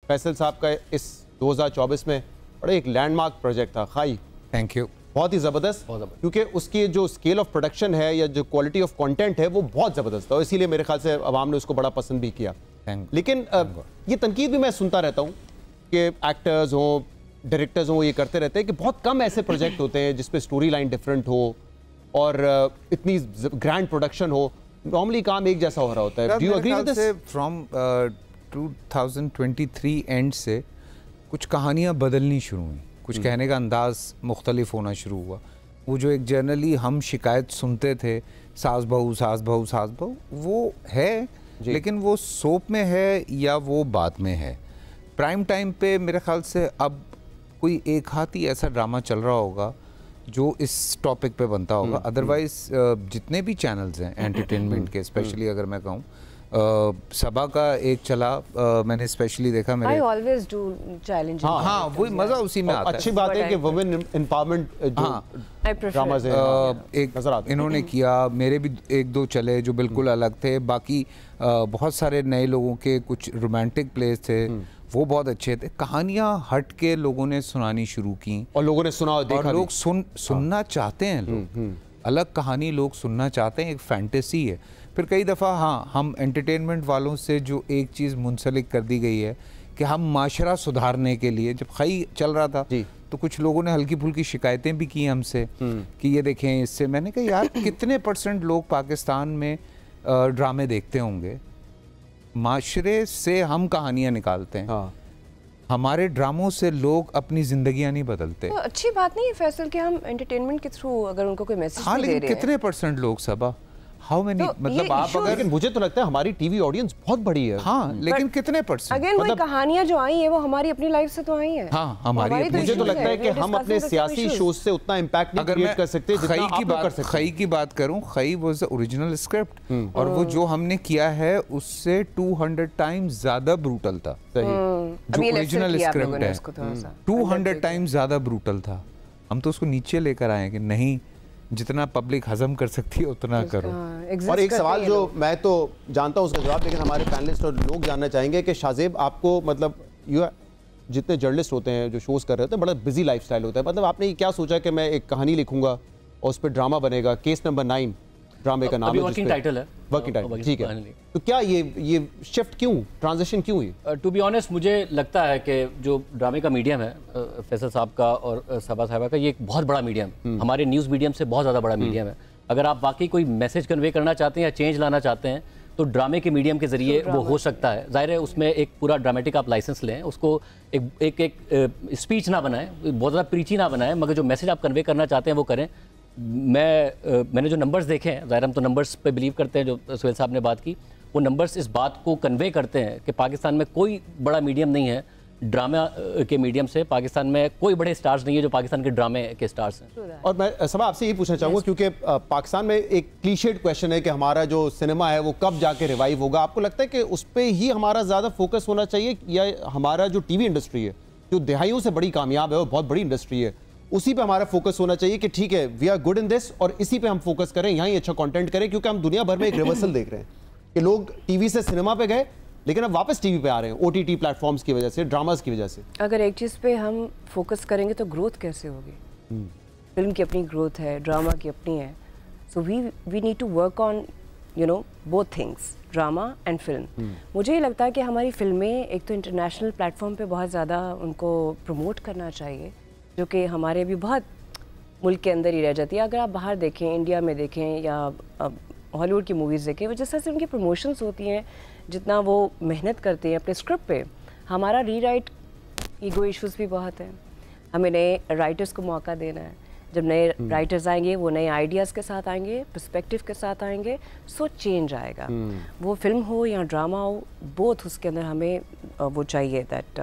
फैसल साहब का इस 2024 में बड़ा एक लैंडमार्क प्रोजेक्ट था खाई। Thank you. बहुत ही ज़बरदस्त, क्योंकि उसकी जो स्केल ऑफ प्रोडक्शन है या जो क्वालिटी ऑफ कंटेंट है वो बहुत ज़बरदस्त था, और इसीलिए मेरे ख्याल से अवाम ने उसको बड़ा पसंद भी किया। लेकिन ये तनकीद भी मैं सुनता रहता हूँ कि एक्टर्स हों, डायरेक्टर्स हों, ये करते रहते हैं कि बहुत कम ऐसे प्रोजेक्ट होते हैं जिसपे स्टोरी लाइन डिफरेंट हो और इतनी ग्रैंड प्रोडक्शन हो। नॉर्मली काम एक जैसा हो रहा होता है। Do you agree with this? From 2023 end से कुछ कहानियाँ बदलनी शुरू हुई, कुछ कहने का अंदाज मुख्तलिफ होना शुरू हुआ। वो जो एक जनरली हम शिकायत सुनते थे, सास बहू सास बहू सास बहू, वो है, लेकिन वो सोप में है या वो बाद में है। प्राइम टाइम पे मेरे ख्याल से अब कोई एक हाथ ही ऐसा ड्रामा चल रहा होगा जो इस टॉपिक पे बनता होगा। अदरवाइज जितने भी चैनल्स हैं एंटरटेनमेंट के, स्पेशली अगर मैं कहूँ सबा का एक चला, मैंने स्पेशली देखा। मेरे I always do challenging। हाँ वही मज़ा उसी में आता है। अच्छी बात है कि वुमेन एम्पावरमेंट जो ड्रामाज हैं एक इन्होंने किया, मेरे भी एक दो चले जो बिल्कुल अलग थे। बाकी बहुत सारे नए लोगों के कुछ रोमांटिक प्लेस थे, वो बहुत अच्छे थे। कहानियाँ हट के लोगों ने सुनानी शुरू की और लोगों ने सुना और देखा। लोग सुनना चाहते हैं, लोग अलग कहानी लोग सुनना चाहते हैं, एक फैंटेसी है। फिर कई दफ़ा हाँ, हम एंटरटेनमेंट वालों से जो एक चीज़ मुंसलिक कर दी गई है कि हम माशरा सुधारने के लिए, जब खई चल रहा था तो कुछ लोगों ने हल्की फुल्की शिकायतें भी की हमसे कि ये देखें इससे। मैंने कहा यार कितने % लोग पाकिस्तान में ड्रामे देखते होंगे? माशरे से हम कहानियाँ निकालते हैं, हमारे ड्रामों से लोग अपनी जिंदगियां नहीं बदलते। तो अच्छी बात नहीं है फैसल कि हम एंटरटेनमेंट के थ्रू अगर उनको कोई मैसेज दे रहे हैं। लेकिन कितने % लोग सबा, हाउ मेनी, मतलब आप अगर, लेकिन मुझे तो लगता है हमारी टीवी ऑडियंस बहुत बड़ी है। हाँ, लेकिन कितने %? अगेन वही कहानियां जो आई हैं वो हमारी अपनी लाइफ से तो आई हैं। हाँ, हमारी। मुझे तो लगता है कि हम अपने सियासी शोज से उतना इम्पैक्ट नहीं क्रिएट कर सकते जितना आप लोग कर सकते हैं। खई की बात करूं, खई वाज द ओरिजिनल स्क्रिप्ट, और वो जो हमने किया है उससे 200 टाइम्स ज्यादा ब्रूटल था। जो ओरिजिनल स्क्रिप्ट है 200 टाइम्स ज्यादा ब्रूटल था। हम तो उसको नीचे लेकर आए कि नहीं, जितना पब्लिक हजम कर सकती है उतना करो। और एक सवाल जो मैं तो जानता हूँ उसका जवाब, लेकिन हमारे पैनलिस्ट और लोग जानना चाहेंगे कि शाहजेब आपको, मतलब जितने जर्नलिस्ट होते हैं जो शोज़ कर रहे होते हैं, बड़ा बिजी लाइफस्टाइल होता है, मतलब आपने क्या सोचा कि मैं एक कहानी लिखूंगा और उस पर ड्रामा बनेगा? केस नंबर 9 ड्रामे का नाम है, वर्किंग टाइटल है। वर्किंग टाइटल, ठीक है। तो क्या ये शिफ्ट क्यों, ट्रांजिशन क्यों हुई? टू बी ऑनेस्ट मुझे लगता है कि जो ड्रामे का मीडियम है फैसल साहब का और सबा साहिबा का, ये एक बहुत बड़ा मीडियम, हमारे न्यूज़ मीडियम से बहुत ज़्यादा बड़ा मीडियम है। अगर आप वाकई कोई मैसेज कन्वे करना चाहते हैं या चेंज लाना चाहते हैं तो ड्रामे के मीडियम के ज़रिए वो हो सकता है। जाहिर है उसमें एक पूरा ड्रामेटिक आप लाइसेंस लें, उसको एक स्पीच ना बनाएं, बहुत ज़्यादा प्रीची ना बनाएं, मगर जो मैसेज आप कन्वे करना चाहते हैं वो करें। मैंने जो नंबर्स देखे हैं, ज़ाहिर हम तो नंबर्स पे बिलीव करते हैं, जो सुहेल साहब ने बात की, वो नंबर्स इस बात को कन्वे करते हैं कि पाकिस्तान में कोई बड़ा मीडियम नहीं है ड्रामा के मीडियम से। पाकिस्तान में कोई बड़े स्टार्स नहीं है जो पाकिस्तान के ड्रामे के स्टार्स हैं। और मैं सब आपसे ये पूछना चाहूँगा, क्योंकि पाकिस्तान में एक क्लीशेड क्वेश्चन है कि हमारा जो सिनेमा है वो कब जाके रिवाइव होगा। आपको लगता है कि उस पर ही हमारा ज़्यादा फोकस होना चाहिए, या हमारा जो टीवी इंडस्ट्री है जो दहाइयों से बड़ी कामयाब है और बहुत बड़ी इंडस्ट्री है, उसी पे हमारा फोकस होना चाहिए कि ठीक है we are good in this और इसी पे हम फोकस करें, यहाँ ही अच्छा कंटेंट करें? क्योंकि हम दुनिया भर में एक रिवर्सल देख रहे हैं कि लोग टीवी से सिनेमा पे गए लेकिन अब वापस टीवी पे आ रहे हैं, ओटीटी प्लेटफॉर्म्स की वजह से, ड्रामास की वजह से। अगर एक चीज़ पे हम फोकस करेंगे तो ग्रोथ कैसे होगी? फिल्म की अपनी ग्रोथ है, ड्रामा की अपनी है, so we need to work on both things, drama and film. मुझे ये लगता है कि हमारी फिल्में एक तो इंटरनेशनल प्लेटफॉर्म पे बहुत ज़्यादा उनको प्रमोट करना चाहिए, जो कि हमारे अभी बहुत मुल्क के अंदर ही रह जाती है। अगर आप बाहर देखें, इंडिया में देखें या हॉलीवुड की मूवीज़ देखें, वो जिस तरह से उनकी प्रमोशंस होती हैं, जितना वो मेहनत करते हैं अपने स्क्रिप्ट पे, हमारा रीराइट ईगो इश्यूज़ भी बहुत हैं। हमें नए राइटर्स को मौका देना है। जब नए राइटर्स आएंगे वो नए आइडियाज़ के साथ आएंगे, पर्सपेक्टिव के साथ आएंगे, सो चेंज आएगा। वो फिल्म हो या ड्रामा हो, बोथ उसके अंदर हमें वो चाहिए, दैट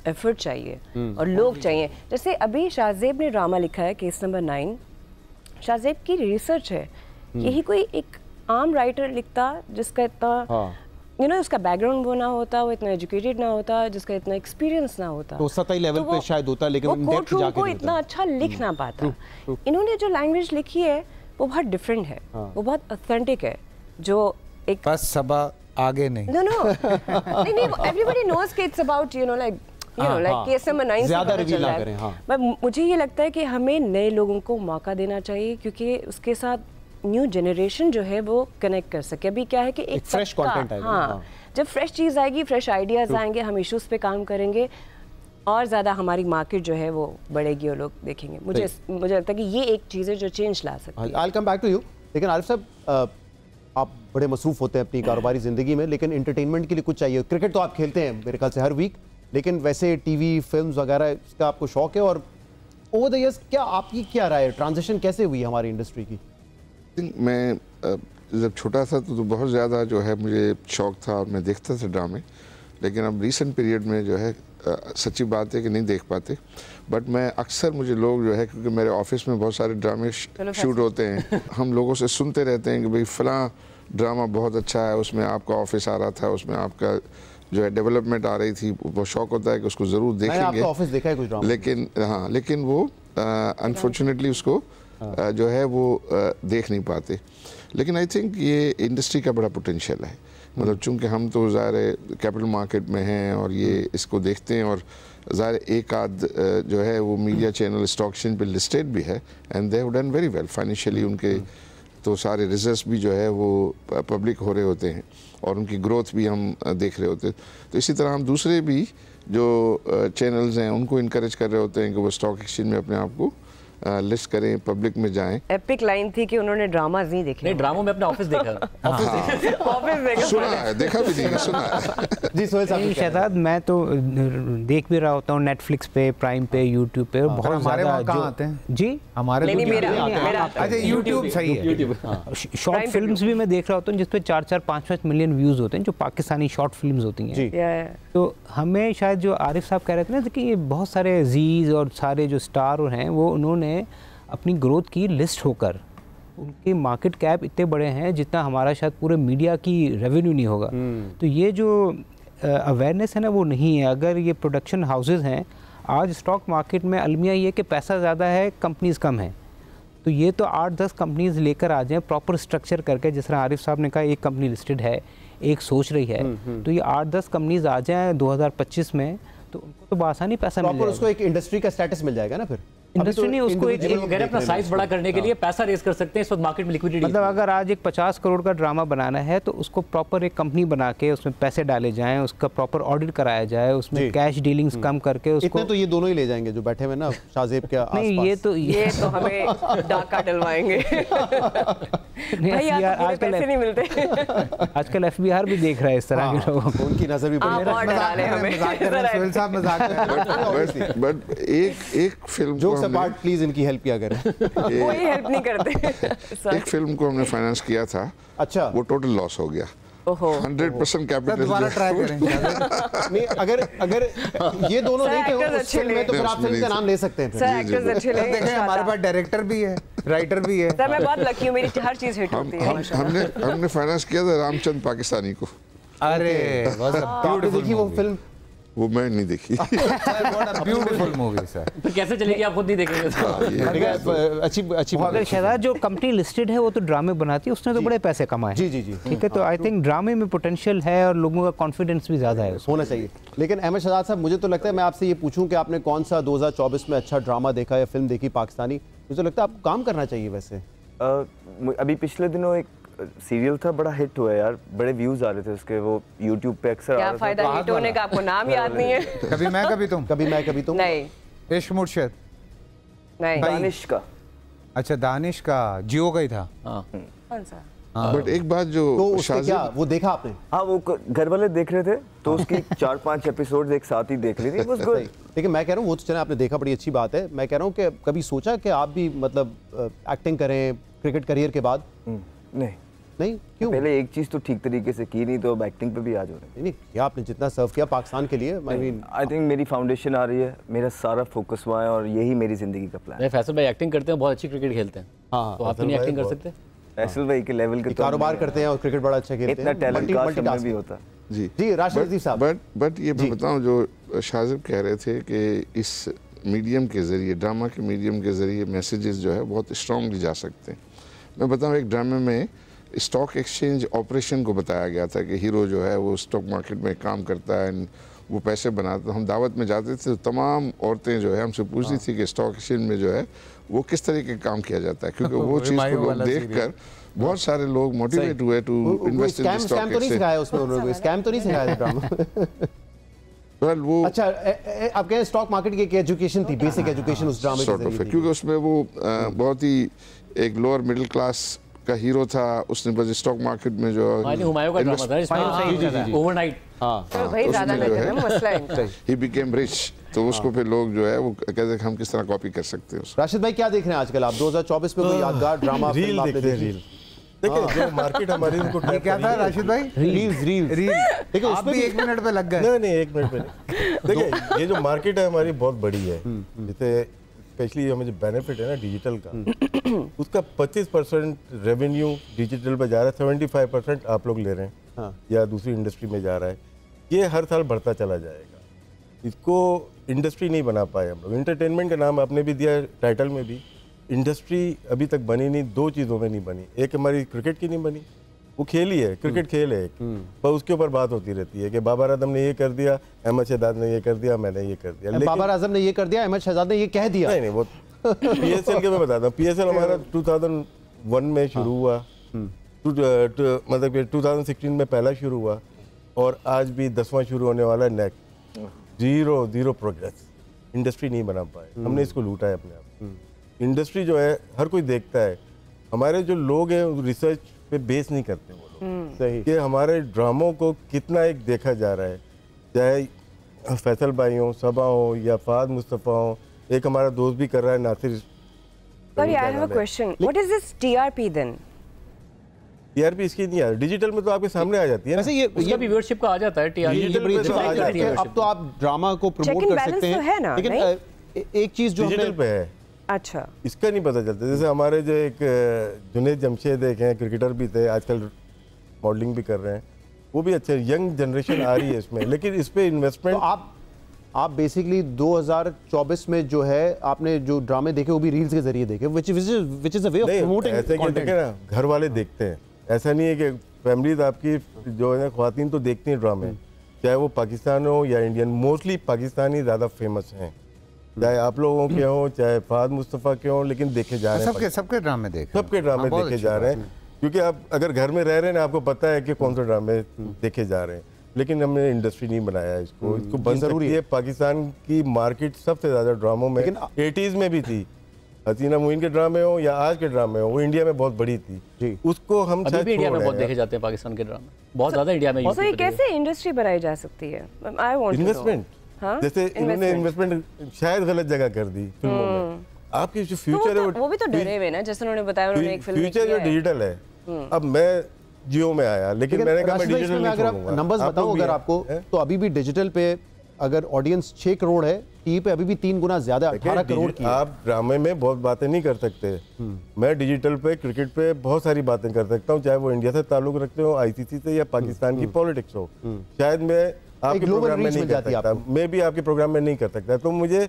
एफर्ट चाहिए और लोग चाहिए। जैसे अभी शाहजेब ने ड्रामा लिखा है केस नंबर 9, शाहजेब की रिसर्च है। यही कोई एक आम राइटर लिखता जिसका इतना उसका बैकग्राउंड वो ना होता, वो इतना एजुकेटेड ना होता, जिसका इतना एक्सपीरियंस ना होता, तो सतही लेवल पे शायद होता, लेकिन वो कोर्ट को इतना अच्छा लिख ना पाता। इन्होंने जो लैंग्वेज लिखी है वो बहुत डिफरेंट है, वो बहुत ऑथेंटिक है। जो एक बस सबा आगे नहीं। No, नहीं, everybody knows कि it's about, you know, like case number 9 ज़्यादा रिवील ना करें, हाँ। पर मुझे ये लगता है कि हमें नए लोगों को मौका देना चाहिए, क्योंकि उसके साथ न्यू जनरेशन जो है वो कनेक्ट कर सके। अभी क्या है कि एक फ्रेश कंटेंट आएगा। हाँ, जब फ्रेश चीज़ आएगी, फ्रेश आइडियाज़ आएंगे, हम इश्यूज़ पे काम करेंगे और ज़्यादा हमारी मार्केट जो है वो बढ़ेगी और लोग देखेंगे। मुझे लगता है कि ये एक चीज़ है जो चेंज ला सकती है। I'll come back to you। लेकिन आरिफ साहब, आप बड़े मसरूफ होते हैं अपनी कारोबारी ज़िंदगी में, लेकिन इंटरटेनमेंट के लिए कुछ चाहिए। क्रिकेट तो आप खेलते हैं मेरे ख्याल से हर वीक, लेकिन वैसे टीवी फिल्म्स वगैरह इसका आपको शौक है। और ओवर द ईयर्स क्या आपकी क्या राय है, ट्रांजिशन कैसे हुई हमारी इंडस्ट्री की? मैं जब छोटा था तो बहुत ज़्यादा जो है मुझे शौक था और मैं देखता था ड्रामे, लेकिन अब रिसेंट पीरियड में जो है सच्ची बात है कि नहीं देख पाते। बट मैं अक्सर, मुझे लोग जो है, क्योंकि मेरे ऑफिस में बहुत सारे ड्रामे शूट होते हैं, हम लोगों से सुनते रहते हैं कि भाई फ़लाँ ड्रामा बहुत अच्छा है, उसमें आपका ऑफिस आ रहा था, उसमें आपका जो है डेवलपमेंट आ रही थी। बहुत शौक होता है कि उसको ज़रूर देखेंगे। आपका ऑफिस देखा है कुछ ड्रामा? लेकिन हाँ, लेकिन वो अनफॉर्चुनेटली उसको जो है वो देख नहीं पाते। लेकिन आई थिंक ये इंडस्ट्री का बड़ा पोटेंशियल है। मतलब चूंकि हम तो ज़ाहिर कैपिटल मार्केट में हैं और ये इसको देखते हैं, और ज़ाहिर एक आध जो है वो मीडिया चैनल स्टॉक एक्सचेंज पे लिस्टेड भी है, and they have done very well financially. उनके तो सारे रिजल्ट्स भी जो है वो पब्लिक हो रहे होते हैं और उनकी ग्रोथ भी हम देख रहे होते हैं। तो इसी तरह हम दूसरे भी जो चैनल्स हैं उनको इनकरेज कर रहे होते हैं कि वो स्टॉक एक्सचेंज में अपने आप को लिस्ट करें, पब्लिक में जाएं। एपिक लाइन थी कि उन्होंने ड्रामाज नहीं देखे। नहीं, ड्रामों में अपना ऑफिस देखा। ऑफिस देखा, सुना है, देखा भी नहीं, सुना है। जी सोहेल साहब। शहजाद, मैं तो देख भी रहा होता हूँ नेटफ्लिक्स पे, प्राइम पे, यूट्यूब पे। बहुत हमारे वहाँ ज़्यादा कहाँ आते हैं जी, हमारे नहीं, मेरा अच्छा यूट्यूब सही है। शॉर्ट फिल्म्स भी मैं देख रहा होता हूँ जिसपे 4-4, 5-5 मिलियन व्यूज़ होते हैं, जो पाकिस्तानी शॉर्ट फिल्म्स होती हैं। जी। तो हमें शायद जो आरिफ साहब कह रहे थे ना कि ये बहुत सारे जीज और सारे जो स्टार हैं वो उन्होंने अपनी ग्रोथ की लिस्ट होकर, उनके मार्केट कैप इतने बड़े हैं जितना हमारा शायद पूरे मीडिया की रेवेन्यू नहीं होगा। तो ये जो अवेयरनेस है ना वो नहीं है। अगर ये प्रोडक्शन हाउसेस हैं, आज स्टॉक मार्केट में अलमिया ये कि पैसा ज़्यादा है, कंपनीज़ कम हैं। तो ये तो 8-10 कंपनीज लेकर आ जाएं प्रॉपर स्ट्रक्चर करके, जिस तरह आरिफ साहब ने कहा एक कंपनी लिस्टेड है, एक सोच रही है, तो ये 8-10 कंपनीज आ जाएं 2025 में, तो उनको तो बआसानी पैसा मिल जाएगा। उसको एक इंडस्ट्री का स्टेटस मिल जाएगा ना फिर। इंडस्ट्री नहीं, उसको एक अपना साइज बड़ा करने के लिए पैसा रेज कर सकते हैं इस वक्त मार्केट में, लिक्विडिटी। मतलब अगर आज एक 50 करोड़ का ड्रामा बनाना है तो उसको प्रॉपर एक कंपनी बना के उसमें पैसे डाले जाएं, उसका प्रॉपर ऑडिट कराया जाए, उसमें कैश डीलिंग्स कम करके उसको। इतने तो ये दोनों ही ले जाएंगे जो बैठे हुए ना शाहजेब के आसपास। नहीं, ये तो हमें डाका डलवाएंगे। भाई आजकल पैसे नहीं मिलते। आजकल एफबीआर भी देख रहा है इस तरह के लोगों को, उनकी नजर भी बट एक फिल्म जोक्स अपार्ट, प्लीज इनकी हेल्प किया करें। कोई हेल्प नहीं करते। एक फिल्म को हमने फाइनेंस किया था, अच्छा, वो टोटल लॉस हो गया। 100% कैपिटल। दोबारा ट्राई करेंगे। नहीं, अगर ये दोनों नहीं थे उस फिल्म में तो फिर आप फिल्म का नाम ले सकते हैं। सर एक्टर्स अच्छे लगे। देखें हमारे पास डायरेक्टर भी है, राइटर भी है। सर मैं बहुत लकी हूँ, मेरी हर चीज हिट होती है। हमने फाइनेंस किया था रामचंद्र पाकिस्तानी को। अरे आपने देखी वो फिल्म? वो मैं नहीं देखी। Beautiful movie sir. तो कैसे चलेगी, आप खुद नहीं देखेंगे? अच्छी अगर शहजाद जो कंपनी लिस्टेड है वो तो ड्रामे बनाती है, उसने तो बड़े पैसे कमाए। जी जी जी, ठीक है। तो आई थिंक ड्रामे में पोटेंशियल है और लोगों का कॉन्फिडेंस भी ज़्यादा है, होना चाहिए। लेकिन अहमद शहजाद साहब, मुझे तो लगता है मैं आपसे ये पूछूं कि आपने कौन सा 2024 में अच्छा ड्रामा देखा या फिल्म देखी पाकिस्तानी? मुझे तो लगता है आपको काम करना चाहिए वैसे। अभी पिछले दिनों एक सीरियल था, बड़ा हिट हुआ यार, बड़े व्यूज आ रहे थे उसके, वो यूट्यूब पे अक्सर क्या फायदा हिट होने का, आपको नाम याद नहीं है? कभी मैं कभी तुम, कभी मैं कभी तुम। नहीं, इश्क मुर्शिद नहीं, दानिश का। अच्छा, दानिश का जियो का ही था। कौन सा? बट एक बात जो तो उसके क्या वो देखा आपने? हाँ, वो घर वाले देख रहे थे तो उसकी 4-5 एपिसोड एक साथ ही देख ली थी, बस गुड। लेकिन मैं कह रहा हूँ वो तो चले आपने देखा, बड़ी अच्छी बात है। मैं कह रहा हूँ कि कभी सोचा कि आप भी मतलब एक्टिंग करें क्रिकेट करियर के बाद? नहीं, क्यों? पहले एक चीज तो ठीक तरीके से की नहीं तो अब एक्टिंग पे भी आ जाओ। नहीं क्या आपने जितना सर्व किया पाकिस्तान के लिए, आई थिंक मेरी फाउंडेशन आ रही है, मेरा सारा फोकस वहाँ है और यही मेरी जिंदगी का प्लान है। फैसल भाई एक्टिंग करते हैं, बहुत अच्छी क्रिकेट खेलते हैं। हाँ, तो आप क्यों नहीं एक्टिंग कर सकते? फैसल भाई के लेवल के कारोबार करते हैं और क्रिकेट बड़ा अच्छा खेलते हैं, इतना टैलेंट काश भी होता। जी राशिद अजीज साहब। बट ये मैं बताऊं, जो शाहजेब कह रहे थे कि इस मीडियम के ज़रिए, ड्रामा के मीडियम के ज़रिए मैसेजेस जो है बहुत स्ट्रांगली जा सकते हैं। मैं बताऊं, एक ड्रामे में स्टॉक एक्सचेंज ऑपरेशन को बताया गया था कि हीरो जो है वो स्टॉक मार्केट में काम करता है, वो पैसे बनाता। तो हम दावत में जाते थे तो तमाम औरतें जो है हमसे पूछती थी कि स्टॉक एक्सचेंज में जो है वो किस तरीके का काम किया जाता है, क्योंकि वो चीज़ को लोग देखकर बहुत सारे लोग मोटिवेट हुए to invest in stock exchange. तो नहीं सिखाया उसमें उन्होंने, स्कैम तो नहीं सिखाया ड्रामा। वेल वो अच्छा, आप कह स्टॉक मार्केट की एक एजुकेशन थी, बेसिक एजुकेशन उस ड्रामे के जरिए थी। क्योंकि उसमें वो बहुत ही एक लोअर मिडिल क्लास का हीरो था, उसने बस स्टॉक मार्केट में जो हुमायूं का ड्रामा था इसमें ओवरनाइट, तो भाई ज्यादा नहीं करना मसला है। ही बिकेम रिच, तो उसको फिर लोग जो है वो कहते हैं कि हम किस तरह कॉपी कर सकते हैं उसको। राशिद भाई क्या देख रहे हैं आजकल आप? 2024 में कोई यादगार ड्रामा रील देखते हैं, रील देखिए जो मार्केट हमारी उनको ये क्या था राशिद भाई? रील्स देखिए आप भी 1 मिनट पे लग गए। नहीं 1 मिनट पे नहीं। देखिए ये जो मार्केट है हमारी बहुत बड़ी है, जैसे स्पेशली हमें जो बेनिफिट है ना डिजिटल का, उसका 25% रेवेन्यू डिजिटल पे जा रहा है, 75% आप लोग ले रहे हैं या दूसरी इंडस्ट्री में जा रहा है। ये हर साल बढ़ता चला जाएगा, इसको इंडस्ट्री नहीं बना पाए हम लोग। एंटरटेनमेंट का नाम आपने भी दिया टाइटल में भी, इंडस्ट्री अभी तक बनी नहीं, 2 चीज़ों में नहीं बनी। एक हमारी क्रिकेट की नहीं बनी, वो खेल ही है, क्रिकेट खेल है एक, पर उसके ऊपर बात होती रहती है कि बाबर आजम ने ये कर दिया, अहमद शहजाद ने ये कर दिया, मैंने ये कर दिया। बाबर आजम ने ये कर दिया, अहमद शहजाद ने ये कह दिया। नहीं वो PSL के मैं बताता हूँ। PSL हमारा 2001 में शुरू हुआ, मतलब कि 2016 में पहला शुरू हुआ और आज भी 10वां शुरू होने वाला है। नेक्स्ट जीरो प्रोग्रेस, इंडस्ट्री नहीं बना पाए, हमने इसको लूटा है अपने आप। इंडस्ट्री जो है हर कोई देखता है, हमारे जो लोग हैं रिसर्च पे बेस नहीं करते वो लोग, सही कि हमारे ड्रामों को कितना एक देखा जा रहा है, चाहे फैसल भाई हो, सबा हो या फाद मुस्तफ़ा हो, एक हमारा दोस्त भी कर रहा है Nasir. Sorry, I have a question. What is this TRP then? TRP इसकी नहीं है, डिजिटल में तो आपके सामने आ जाती है। वैसे ये उसका भी व्यूअरशिप का आ जाता है TRP। ये बड़ी दिक्कत है। अब तो आप ड्रामा को प्रमोट कर सकते हैं, लेकिन एक चीज जो डिजिटल पे है, अच्छा इसका नहीं पता चलता। जैसे हमारे जो एक जुनेद जमशेद एक हैं, क्रिकेटर भी थे, आजकल मॉडलिंग भी कर रहे हैं, वो भी अच्छे, यंग जनरेशन आ रही है इसमें, लेकिन इस पे इन्वेस्टमेंट। तो आप बेसिकली 2024 में जो है आपने जो ड्रामे देखे वो भी रील्स के जरिए देखे, which is a way of promoting ऐसे content। देखे ना, घर वाले देखते हैं, ऐसा नहीं है कि फैमिलीज आपकी जो है ख्वातीन तो देखती हैं ड्रामे, चाहे वो पाकिस्तान हो या इंडियन। मोस्टली पाकिस्तानी ज़्यादा फेमस हैं, चाहे आप लोगों के हों चाहे फाद मुस्तफ़ा के हों, लेकिन देखे जा रहे हैं। सबके ड्रामे देखे जा रहे हैं, क्योंकि आप अगर घर में रह रहे हैं ना, आपको पता है कि कौन से ड्रामे देखे जा रहे हैं, लेकिन हमने इंडस्ट्री नहीं बनाया इसको बन जरूरी है। पाकिस्तान की मार्केट सबसे ज़्यादा ड्रामों में 80s में भी थी, हसीना मुइन के ड्रामे हो या आज के ड्रामे हो, वो इंडिया में बहुत बड़ी थी। उसको हम अभी भी इंडिया में बहुत देखे जाते हैं पाकिस्तान के ड्रामे, बहुत ज़्यादा इंडिया में। तो ये कैसे इंडस्ट्री बनाई जा सकती है? I want to know. Investment, जैसे इन्होंने इन्वेस्टमेंट शायद गलत जगह कर दी फिल्मों में। आपकी जो फ्यूचर है वो भी तो डरे हुए ना, जैसे उन्होंने बताया उन्होंने एक फिल्म फ्यूचर जो डिजिटल है। अब मैं जियो में आया, लेकिन मैंने कहा मैं डिजिटल नहीं छोड़ूंगा। नंबर्स बताऊं अगर आपको, तो अभी भी डिजिटल पे अगर ऑडियंस 6 करोड़ है, टीवी पे अभी भी 3 गुना ज्यादा 18 करोड़ की। आप ड्रामे में बहुत बातें नहीं कर सकते, मैं डिजिटल पे क्रिकेट पे बहुत सारी बातें कर सकता हूँ, चाहे वो इंडिया से ताल्लुक रखते हो, ICC से, या पाकिस्तान की पॉलिटिक्स हो। शायद मैं आपके प्रोग्राम में नहीं कर सकता, मैं भी आपके प्रोग्राम में नहीं कर सकता, तो मुझे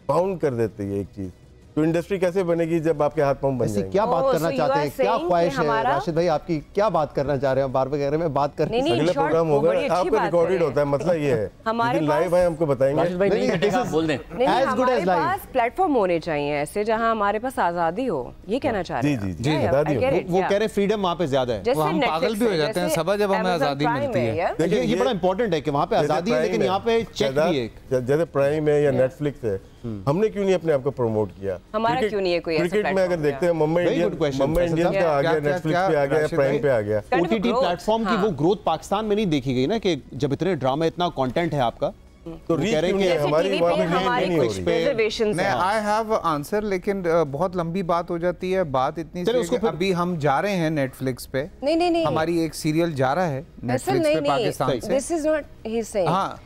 बाउंड कर देती है एक चीज। तो इंडस्ट्री कैसे बनेगी जब आपके हाथ पांव बन जाएंगे? क्या बात करना चाहते हैं, क्या ख्वाहिश है राशिद भाई आपकी, क्या बात करना चाह रहे हैं? बार वगैरह में बात करने अगले प्रोग्राम होगा, आपका रिकॉर्डेड होता है, मतलब ये है, लेकिन लाइव है हमको बताएंगे। राशिद भाई नहीं कटेगा, बोल दें। As good as live. Platform होने चाहिए ऐसे जहां हमारे पास आजादी हो, ये कहना चाह रहे हैं। जी आजादी हो, वो कह रहे फ्रीडम वहाँ पे ज्यादा है, हम पागल भी हो जाते हैं सबा जब हमें आजादी मिलती है। देखिए ये बड़ा इंपॉर्टेंट है कि वहाँ पे आजादी है, लेकिन यहाँ पे चेक भी है, जैसे प्राइम है या नेटफ्लिक्स है, हमने क्यों नहीं अपने आप को प्रमोट किया? हमारा क्यों नहीं है कोई ऐसा क्रिकेट में अगर देखते हैं, मुंबई इंडियंस का आ गया, नेटफ्लिक्स पे आ गया, प्राइम पे आ गया। OTT प्लेटफॉर्म की वो ग्रोथ पाकिस्तान में नहीं देखी गई ना, कि जब इतने ड्रामा, इतना कंटेंट है आपका, तो रीच क्यों नहीं है हमारी? आई हैव आंसर, लेकिन बहुत लंबी बात हो जाती है। बात इतनी सी कि अभी हम जा रहे हैं नेटफ्लिक्स पे, नहीं हमारी एक सीरियल जा रहा है नेटफ्लिक्स पे पाकिस्तान से। This is not he is saying. हाँ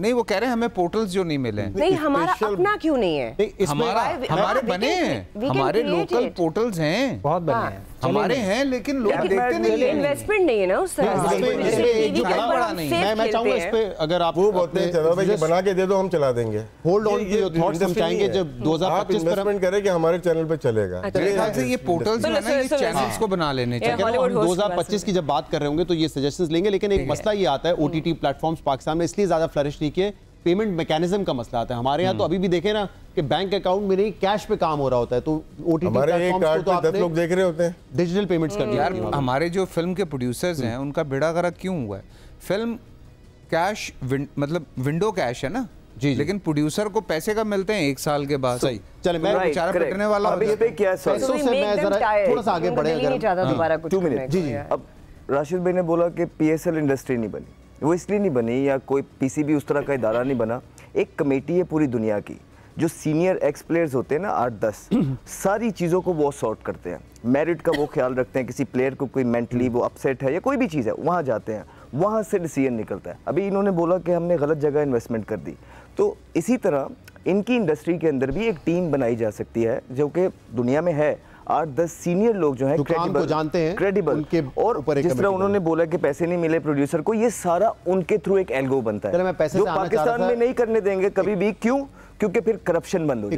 नहीं, वो कह रहे हैं हमें पोर्टल्स जो नहीं मिले हैं। नहीं, हमारा अपना क्यों नहीं है? नहीं, इसमें हमारे बने हैं, हमारे लोकल पोर्टल्स हैं, बहुत बने हैं, हमारे हैं, लेकिन लोग देखते नहीं है। इन्वेस्टमेंट नहीं है ना उस तरह से। बड़ा नहीं है। मैं चाहूंगा इस पे अगर आप वो बोलते हैं चलो भाई बना के दे दो, हम चला देंगे। Hold on to your thoughts, हम चाहेंगे जब 2025 पर इन्वेस्टमेंट करें कि हमारे चैनल पे चलेगा। मेरे ख्याल से ये पोर्टल्स जो है ना, ये चैनल्स को बना लेने चाहिए। हम 2025 की जब बात कर रहे होंगे तो ये सजेशंस लेंगे, लेकिन एक मसला ये आता है ओटीटी प्लेटफॉर्म्स पाकिस्तान में इसलिए ज्यादा फ्लरिश नहीं किए, पेमेंट मैकेनिज्म का मसला आता है। हमारे यहाँ तो अभी भी देखें ना कि बैंक अकाउंट में नहीं कैश पे काम हो रहा होता है, तो ओटीटी प्लेटफॉर्म्स को तो आप 10 लोग देख रहे होते हैं, डिजिटल पेमेंट्स कर यार। हमारे जो फिल्म के प्रोड्यूसर्स हैं उनका बेड़ा गर्क क्यों हुआ है? फिल्म कैश मतलब विंडो कैश है ना जी, लेकिन प्रोड्यूसर को पैसे कब मिलते हैं? 1 साल के बाद। सही। चले मैं बेचारा पिटने वाला अब इस पे क्या है सर? पैसों से मैं जरा थोड़ा सा आगे बढ़े अगर दोबारा कुछ 2 मिनट। जी जी। अब राशिद भाई ने बोला कि पीएसएल इंडस्ट्री नहीं बनी, वो इसलिए नहीं बनी या कोई पीसीबी उस तरह का इदारा नहीं बना। एक कमेटी है पूरी दुनिया की, जो सीनियर एक्स प्लेयर्स होते हैं ना 8-10, सारी चीज़ों को वो सॉर्ट करते हैं। मेरिट का वो ख्याल रखते हैं, किसी प्लेयर को कोई मेंटली वो अपसेट है या कोई भी चीज़ है, वहाँ जाते हैं, वहाँ से डिसीजन निकलता है। अभी इन्होंने बोला कि हमने गलत जगह इन्वेस्टमेंट कर दी, तो इसी तरह इनकी इंडस्ट्री के अंदर भी एक टीम बनाई जा सकती है जो कि दुनिया में है। 8-10 सीनियर लोग जो हैं क्रेडिबल जानते हैं, क्रेडिबल, और जिस तरह उन्होंने बोला कि पैसे नहीं मिले प्रोड्यूसर को, ये सारा उनके थ्रू एक एल्गो बनता है मैं पैसे जो से आना पाकिस्तान में नहीं करने देंगे कभी भी। क्यों? क्योंकि फिर करप्शन बंद हो जाएगी।